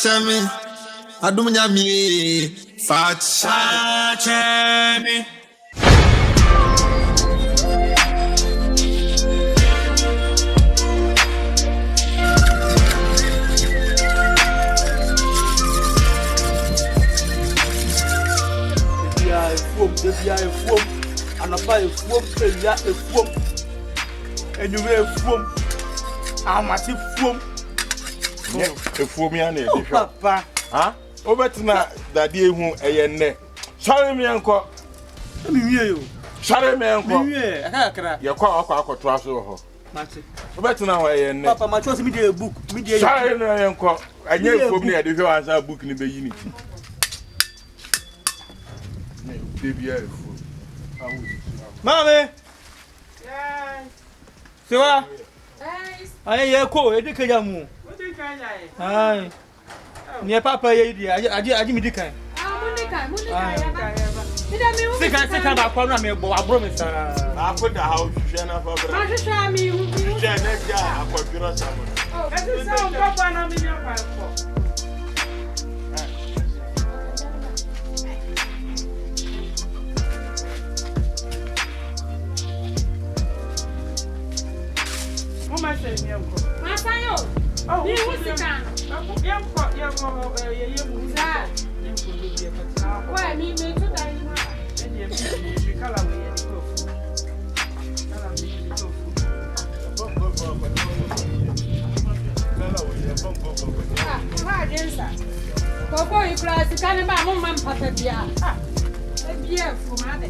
me. ADOM NYAME FAKYE me. And a fire foam, a foam, and you wear foam. I'm a foam. A foam, Papa, huh? Over tonight, that dear who a neck. Sorry, me uncle. Sorry, me uncle. You're quite to us. Over tonight, Papa, my trust me, a book. Sorry, me uncle. I knew for me, I did answer a book in the unity. Baby, Mammy, so I call it. Aye, near Papa, I didn't make it. I put the house, Jenna, Oh, you was the kind. Why me to die? Before you class, you can't buy one man papa beer. A beer for mother.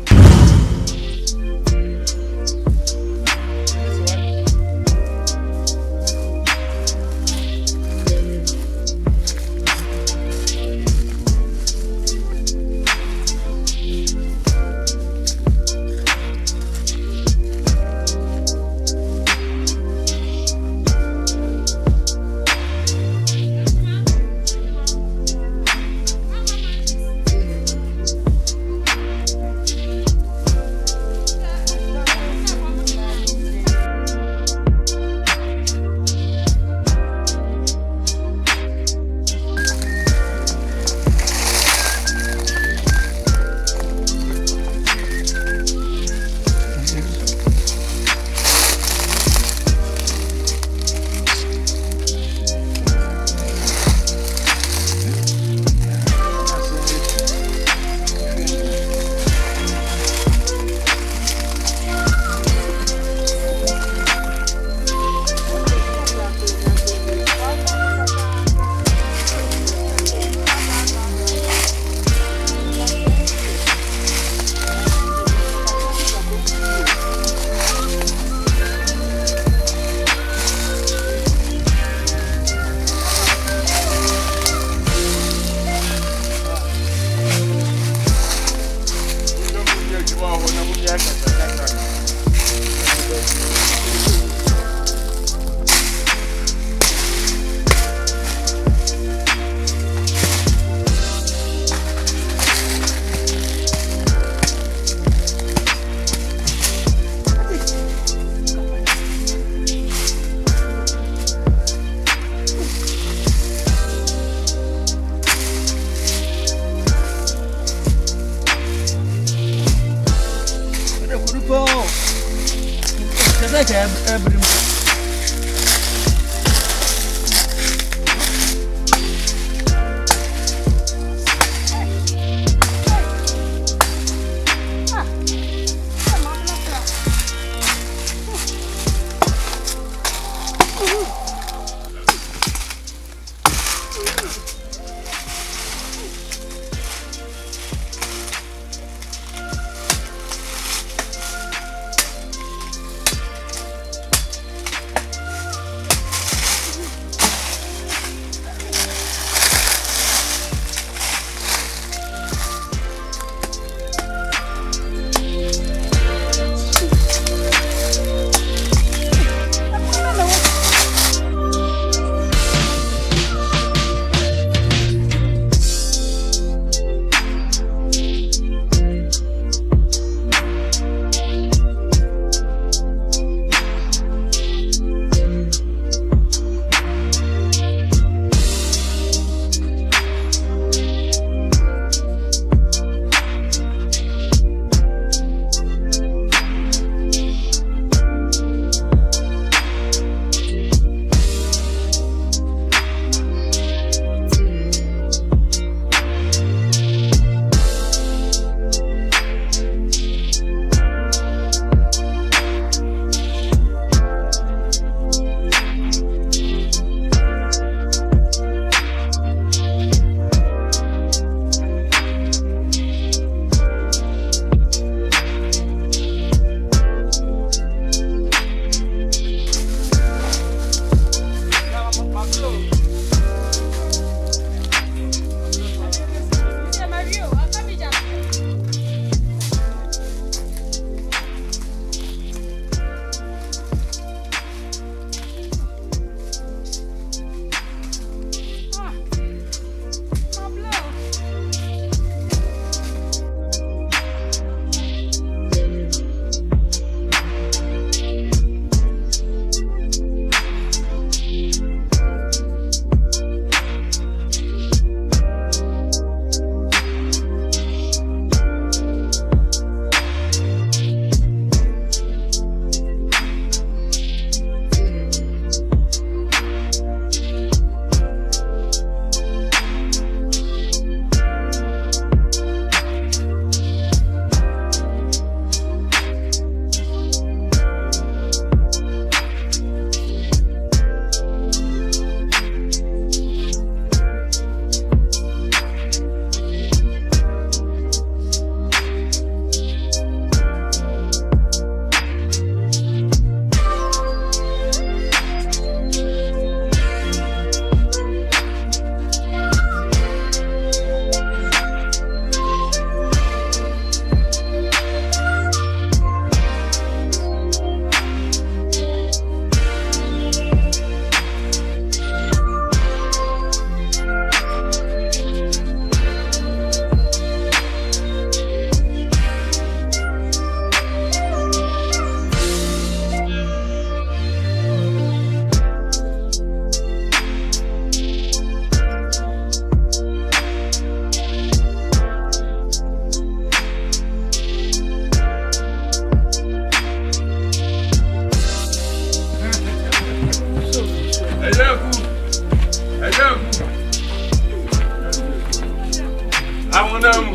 Amunam.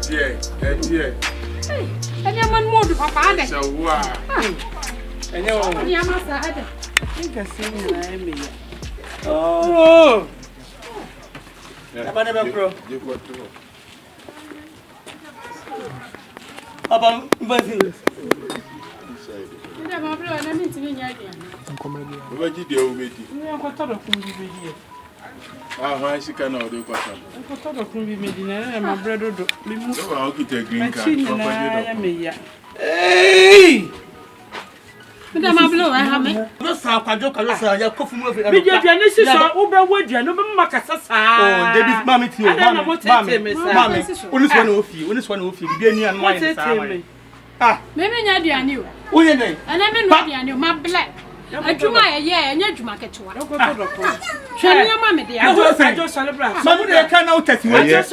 Dear. And your man more to Papa. So, wow. And your master. I think I see you. Oh, I'm never pro. About Basil. Why she cannot do what? I thought of me, my brother. I'll get a green card. Hey! Madam Ablo, I have me. No, I don't know. You're coughing over it. This is Uber wood, you know, Macassa. Oh, David, Mammy, to you, Mammy. Only one of you, only one of you, Benny and mine. Ah, maybe I knew. Who your name? And I'm in Madian, my black. I drew my yeah, and you market to one. Shall your mammy, dear? I just celebrate. Somebody I cannot test you. Yeah.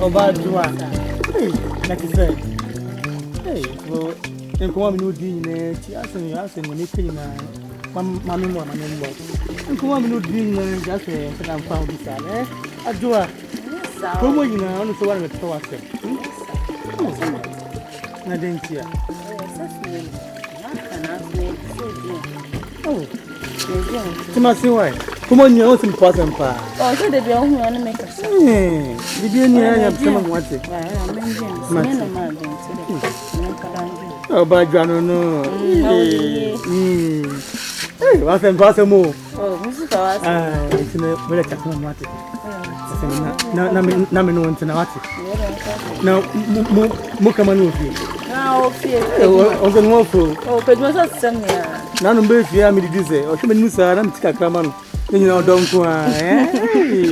Obadua. Hey, like I said. Hey, well, and come on, no dinner. Asking when you came Mammy, and come on, no dinner. Just that I'm found this time, eh? Adua. Come on, you know, only so one with Towaster. I didn't hear. Oh, why? Come on, you know some person. Oh, so they don't want to make us. Did you have someone want it? Oh, but I don't know. Hey, what's impossible? Oh, Mrs. It's in a very technical matter. No, one to know it. Now, Mukaman with you. Now, also, more fool. Oh, but was that some none of both you are me to say, or human news, I'm Tikaman. You know, don't go, eh?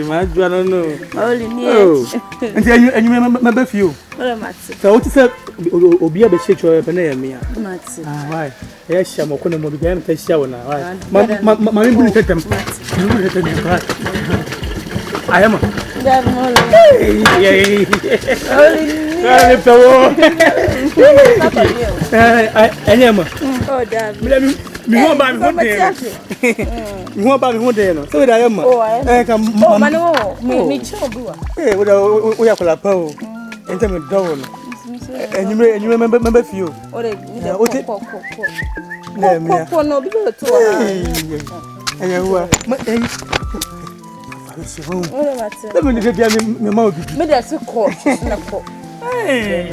My I don't know. Oh, and you remember few. So, what is that? Obi a shake your penny. Why? Yes, I'm going to begin to show now. My will take them. I am. I am. Oh, damn. Me won't buy me one day. You won't buy me one day. So I am. Oh, I come. Oh, Mano, me children. Hey, we are for a pow. And tell me, down. And you remember few. Oh, they no, because let me get me mouth. Maybe I should call. Hey,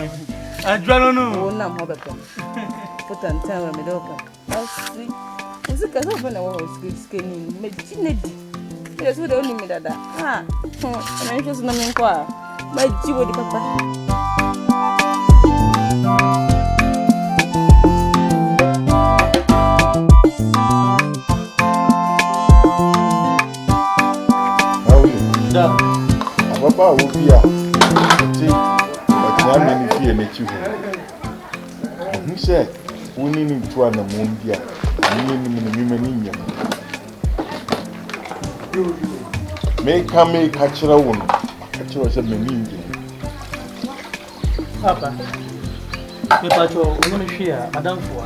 I don't know. No, I'm put and tell me, I'll see. Is it because I was skinny? Yes, we don't need me that. Ah, and I just know me inquire. My G with the papa. Papa will be a but I'm in fear that you who said, we need him to an amundia, make come a catcher a woman, catcher was a meaning. Papa, the patrol, women share, Madame for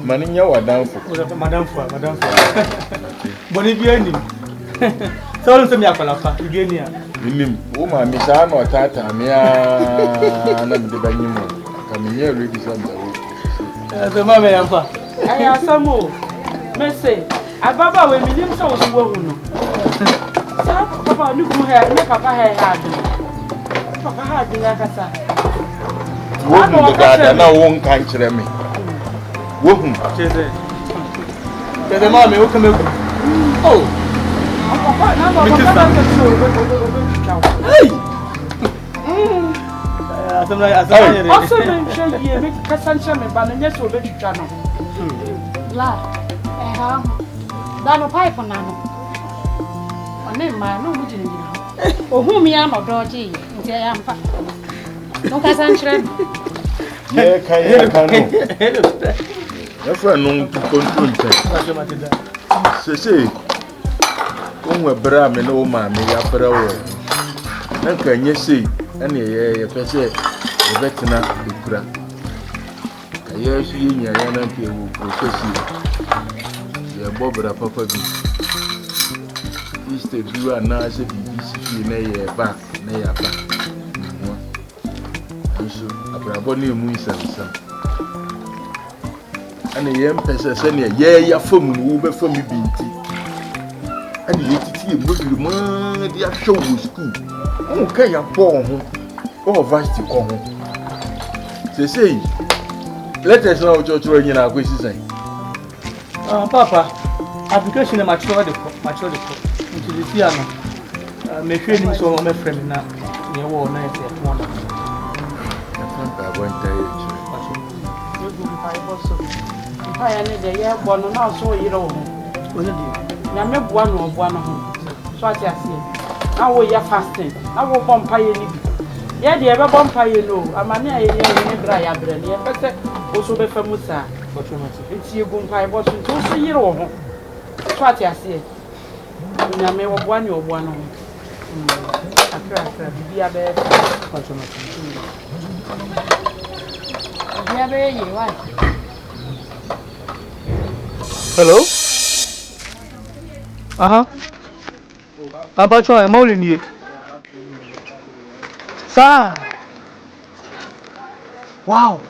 money, you are down for Madame for. But if you ending. So to me akolafa igenia nim o ma mi sa no tata me a na me de banyimu ka me here ready some da so ma me yamfa aya samo me say ababa we mi nim so wo hu no sa papa ni ku he ne papa he ha de ya kasa wo hu da na wo nkan kire me wo hu teze ma me o kame oh hey! Yeah, Kyekyeku. If I know to control it. Say, come with Bram and old mammy, after a while. Then can you see any person, the veteran, the crap? Yes, you and your auntie will process you. Your Bobber, Papa. He stayed you are now as a BBC, nay, back, nay, back. And so, a bonny moon, son. And the young person said, "Yeah, from Uber for me, Binty." And the ATT would be more dear show school. Okay, a poor home or vice to come home. They say, let us know what you're trying in our quizzes. Papa, application mature into the piano. Make sure you saw my friend now. You won't know if you want. I won't tell you. I need a year one and also you know. Nyame boa no boa no ho. So ati ase. Na wo ya fasting. Na wo bompa ye ni bi. Ye de e be bompa ye no. Amane aye ni bra ya bra ni. E pese wo so be fa musa. Enti egu mpa e bo so nti wo so yire wo ho. So ati ase. Nyame wo boa ni wo boa no ho. Akra bibia be bibia be ye wa. Hello? Papa Choi, I'm calling you. Sir. Wow.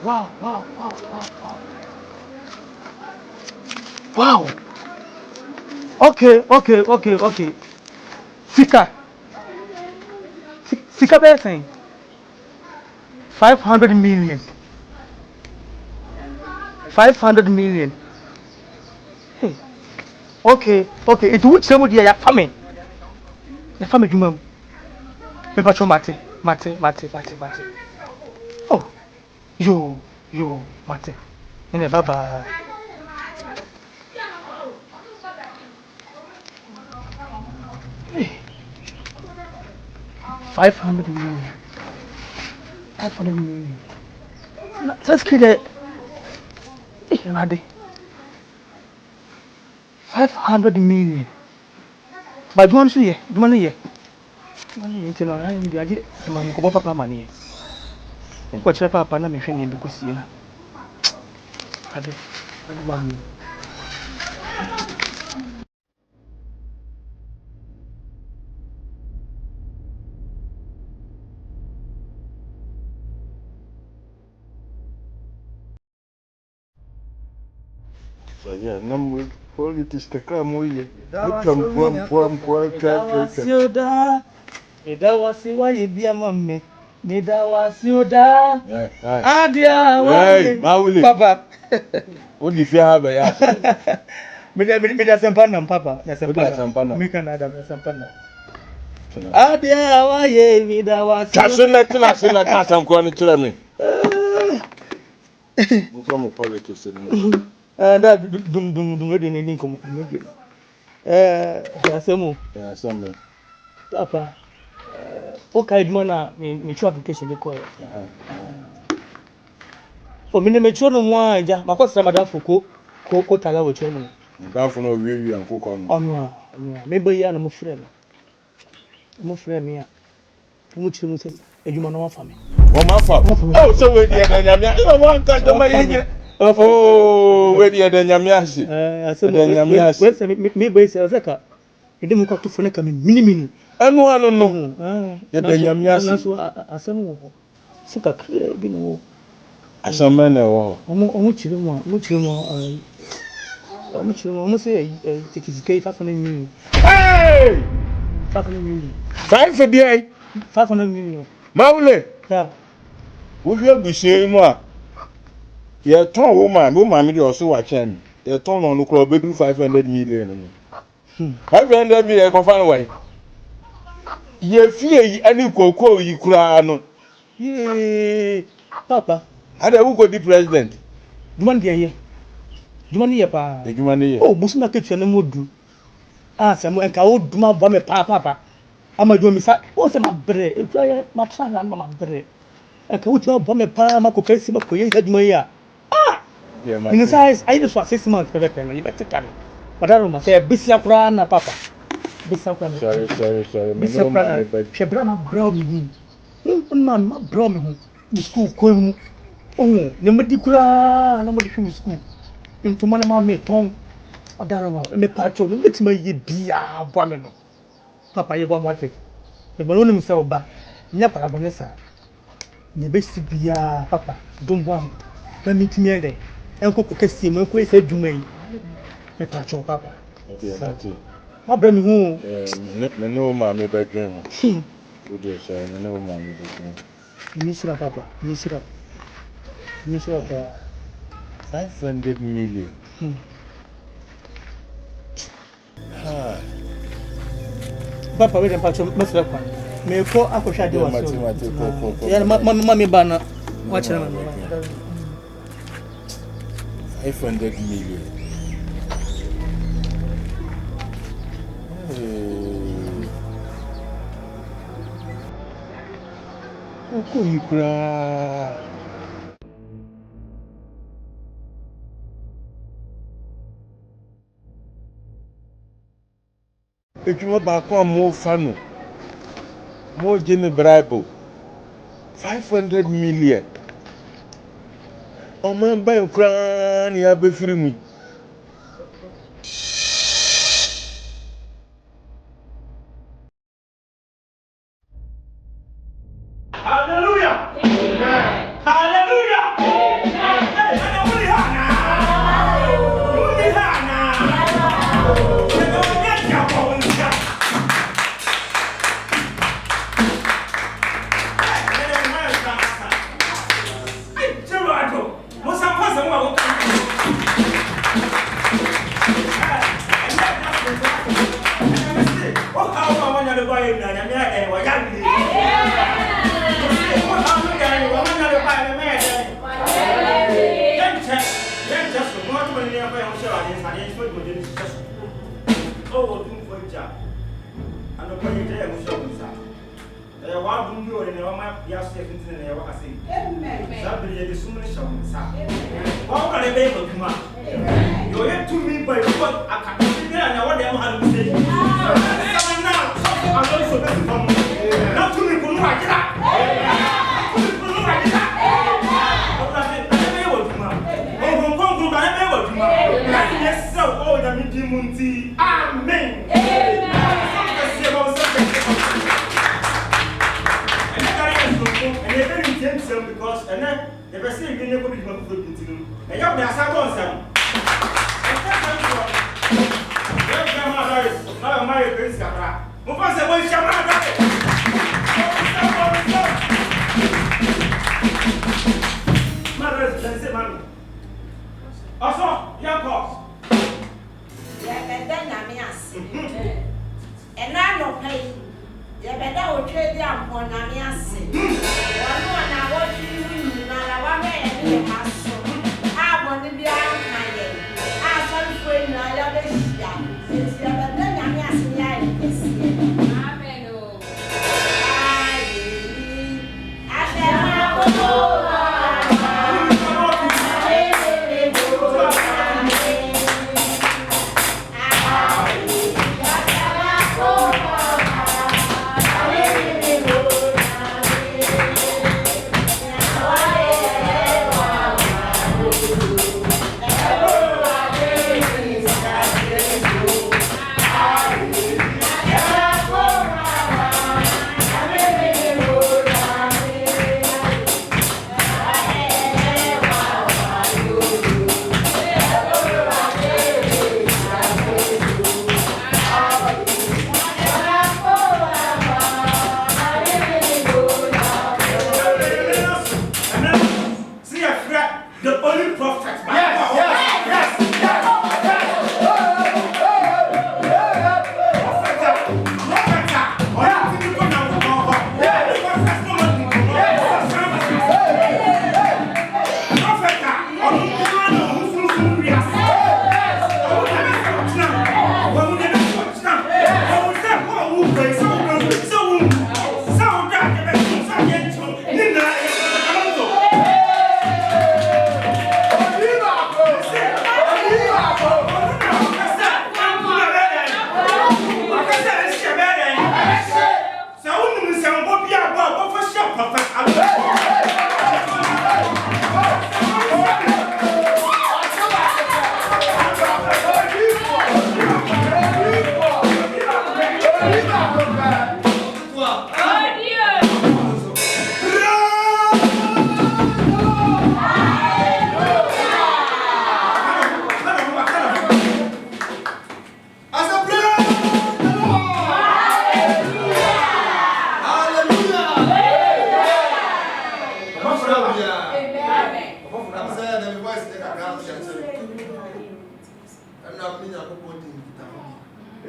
Okay. Sika person. 500 million. 500 million. Hey. Okay. It would say what you are famine. The family jumam. Me patro mate. Oh. Yo, mate. Ine baba. Hey. 500 million. 500 million. Let's kill it. Hey, Nadi. 500 million. But one see money. Money into no, I did money go papa money. And what your papa na me hwe ne because you. Ade money. So yeah, number politics to come with you. That was why you be a mommy. That was you da. Hey, Papa. what do you have? Me da sempana papa. Da sempana. Me can ada sempana. Adia wa ye mi da was. Kasuna kasam ko ni tell me. Mo from politics ni. That dum ready ni kom. Asemu. Yeah, some. Papa. Okay, na me try application ko. For me me try no one ja. Makosa madam foko ko tala wo try no. That for no we and cook on. Onwa. Me be ya na mo frɛ me ya. Mo try mo say ejuma no wa fa me. What my fault? Oh, so we dey na nyamia. You want to do my yin. Oh, we dey na nyamia si. Asemu. We say me be say oseka. Ede mo kwa to fone ka me mini. Anu anu no. Ya dey nyamia si. Naso asemu wo. Sika kre bi no. Asama na wo. Omo chire mo say tikizike 500 million. Hey! 500 million. 500 million. Maule. Yeah. Wo hwe busie mu a. Ye ton wo ma me dey also wa chen. Ye ton no kro be 500 million. 500 million ko fan wai. Ye fie yi ani kokoo yi kura no. Yeah. Papa. Ada wo go di president. Duman dia ye. Duman ye pa. Oh, musu na ketua na modu. Asemu enka wo duma ba me papa. Ama do mi sa o se ma bre. Etua ye ma tra na ma bre. aka wuti ba me pa ma ko pesi ba ko yin aduma yi a Yeah, in size I just for 6 months for that you better come but I don't know say bisia kura na papa bisia kura sorry bisia kura she bra ma bra mi hu ma bra mi hu school ko mu oh ne madi kura na madi fi school into man ma me ton odara ma me patro no betima yi bia bo me no papa ye bo mo te e bo no nim se oba nya para bo ne sa ne be si bia papa don bo am na mi timi ede en ko kesi mo ko se duma yi me patro papa ma bra mi hu me no ma me be dream o de say me no ma me be dream ni sira papa ni sira pa 500 million papa we dem patro masira kwa me ko akosha de wa so ko ya ma me ba na wa chira ma 500 million ko yikura ejuma ba ko mo fanu mo jini bribe 500 million o man ba yikura ni abefiri mi Hallelujah. Amen. Hallelujah. Amen.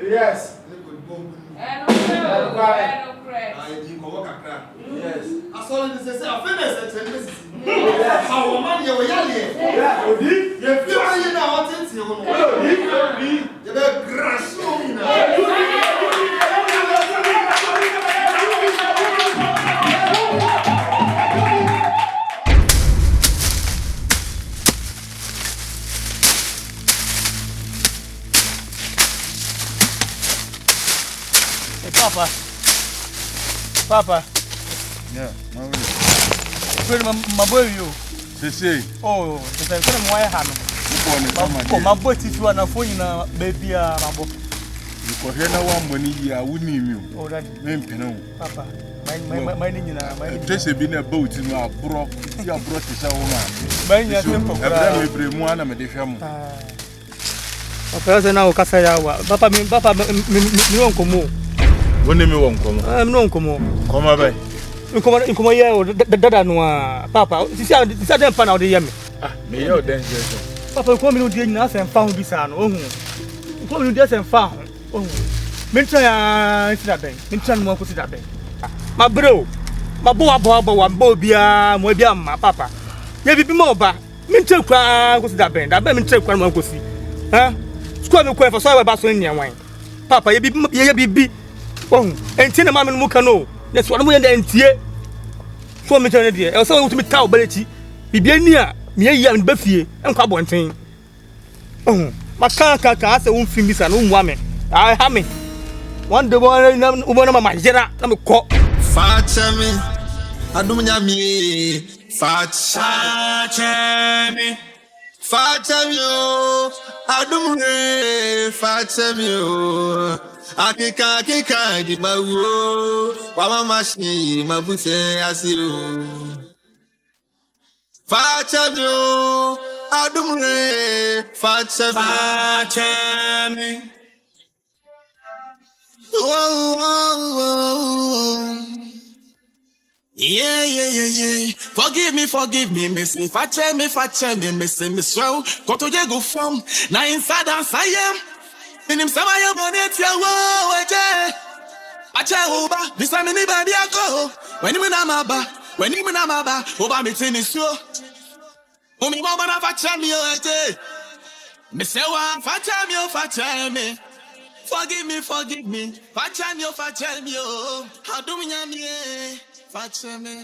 Yes. Yes. I saw this. I finished. Our money, your yelling. You feel you know what it's you. You better grass. Papa. Yeah, My boy, you. Say. Oh, the same way I have. My boy is one of you, baby. You hear no one money, I wouldn't you. Oh, that Papa. My name, just a been a boat in our broke, your brought to show man. Mine, I think, every one of the family. Okay, now, Casaya, Papa, me won't come more. When they won't come, I'm not come. Come away. You come here, the Papa. This is a pan out the yam. May your dance. Papa, come in with us and found this son. Oh, come in with and found. Oh, Mintra, Mintra, more put it up. My bro, my boy, Bobia, Mobia, my papa. Maybe be more back. Mintra cry was that band. I bet Mintra cry more pussy. Huh? Squad no quay for sour bass in your wine. Papa, you be. Oh, and Tina Mamma Mukano. That's what I'm going to end. For me, dear. I saw to me cow belly. Be near me, and Buffy, and Carbon thing. Oh, my car has a wound fingers and own woman. I have me. One the one of my jera, I'm a cock. Fatchame, ADOM NYAME, Fatchame, Fatchame, ADOM Fatchame, Akika di bawo, Wama mashi mabuse asiru. Fatchame, ADOM Fatchame. Yeah. Forgive me, missing. Fatche me, missing, Miss Row. Go to Jago from. Now inside dance I am. In him, some I am on it, I tell over. This time anybody I go. When you in Amaba, over me tennis show. Only one of Fatche me, Miss Ewa, Fatche me. Forgive me. Fatche me, ADOM NYAME, Fatche me.